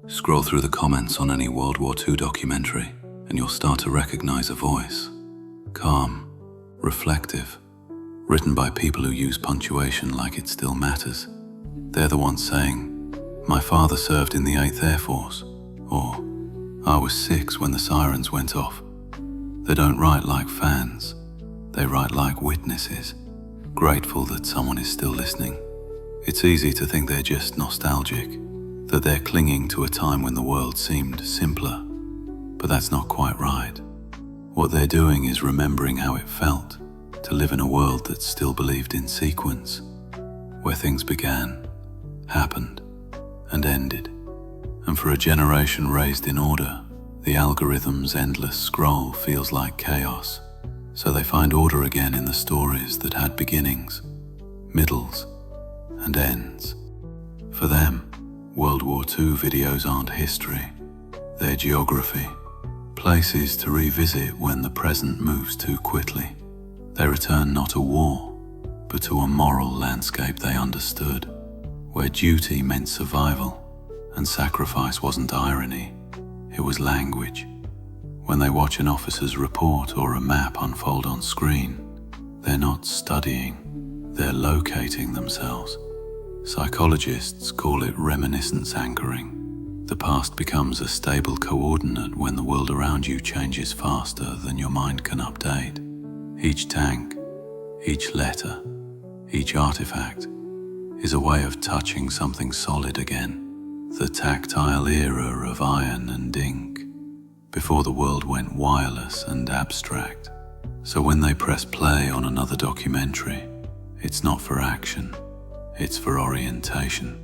Scroll through the comments on any World War II documentary and you'll start to recognize a voice. Calm, reflective, written by people who use punctuation like it still matters. They're the ones saying, "My father served in the 8th Air Force," or "I was 6 when the sirens went off." They don't write like fans, they write like witnesses, grateful that someone is still listening. It's easy to think they're just nostalgic, that they're clinging to a time when the world seemed simpler, but that's not quite right. What they're doing is remembering how it felt to live in a world that still believed in sequence, where things began, happened, and ended. And for a generation raised in order, the algorithm's endless scroll feels like chaos, so they find order again in the stories that had beginnings, middles, and ends. For them, World War II videos aren't history, they're geography, places to revisit when the present moves too quickly. They return not to war, but to a moral landscape they understood, where duty meant survival, and sacrifice wasn't irony, it was language. When they watch an officer's report or a map unfold on screen, they're not studying, they're locating themselves. Psychologists call it reminiscence anchoring. The past becomes a stable coordinate when the world around you changes faster than your mind can update. Each tank, each letter, each artifact is a way of touching something solid again, the tactile era of iron and ink, before the world went wireless and abstract. So when they press play on another documentary, it's not for action, it's for orientation,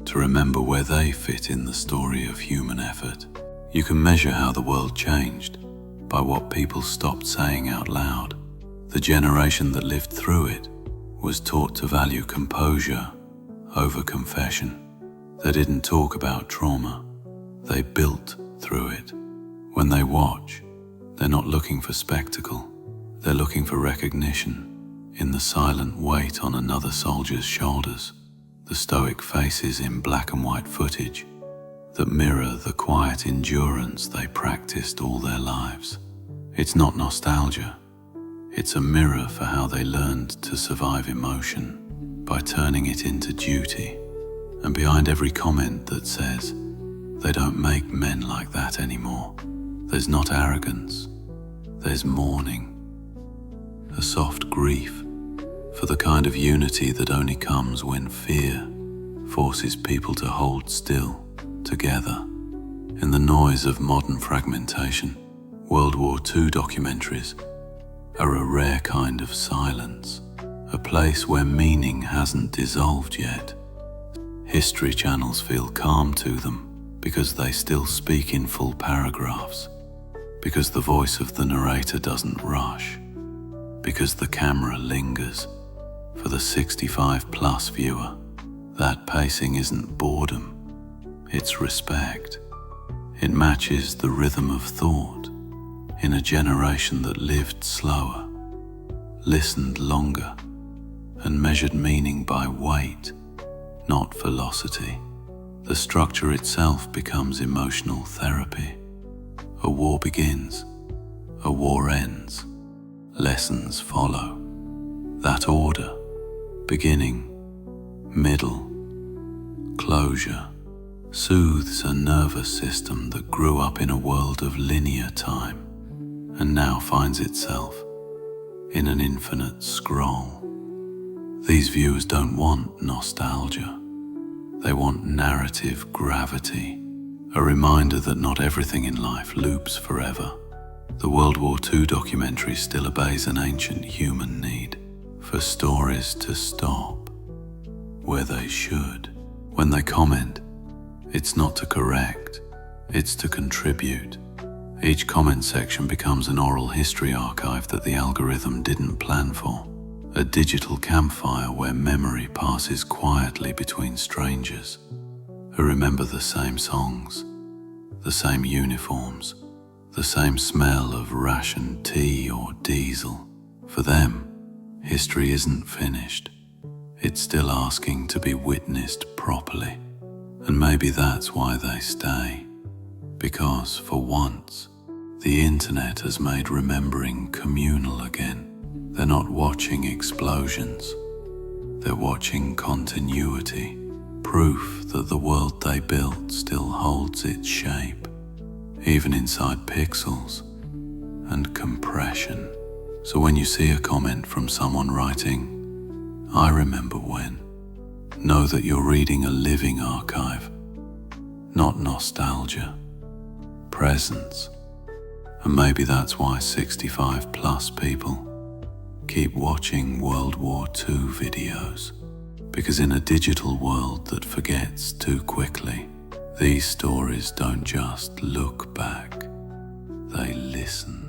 to remember where they fit in the story of human effort. You can measure how the world changed by what people stopped saying out loud. The generation that lived through it was taught to value composure over confession. They didn't talk about trauma, they built through it. When they watch, they're not looking for spectacle, they're looking for recognition in the silent weight on another soldier's shoulders, the stoic faces in black and white footage that mirror the quiet endurance they practiced all their lives. It's not nostalgia, it's a mirror for how they learned to survive emotion by turning it into duty. And behind every comment that says, "They don't make men like that anymore," there's not arrogance, there's mourning, a soft grief for the kind of unity that only comes when fear forces people to hold still, together. In the noise of modern fragmentation, World War II documentaries are a rare kind of silence, a place where meaning hasn't dissolved yet. History channels feel calm to them because they still speak in full paragraphs, because the voice of the narrator doesn't rush, because the camera lingers. For the 65-plus viewer, that pacing isn't boredom, it's respect. It matches the rhythm of thought in a generation that lived slower, listened longer, and measured meaning by weight, not velocity. The structure itself becomes emotional therapy. A war begins, a war ends, lessons follow. That order, beginning, middle, closure, soothes a nervous system that grew up in a world of linear time and now finds itself in an infinite scroll. These viewers don't want nostalgia. They want narrative gravity, a reminder that not everything in life loops forever. The World War II documentary still obeys an ancient human need for stories to stop where they should. When they comment, it's not to correct, it's to contribute. Each comment section becomes an oral history archive that the algorithm didn't plan for, a digital campfire where memory passes quietly between strangers who remember the same songs, the same uniforms, the same smell of rationed tea or diesel. For them, history isn't finished. It's still asking to be witnessed properly. And maybe that's why they stay. Because, for once, the internet has made remembering communal again. They're not watching explosions. They're watching continuity. Proof that the world they built still holds its shape, even inside pixels and compression. So when you see a comment from someone writing, "I remember when," know that you're reading a living archive, not nostalgia, presence. And maybe that's why 65 plus people keep watching World War II videos. Because in a digital world that forgets too quickly, these stories don't just look back, they listen.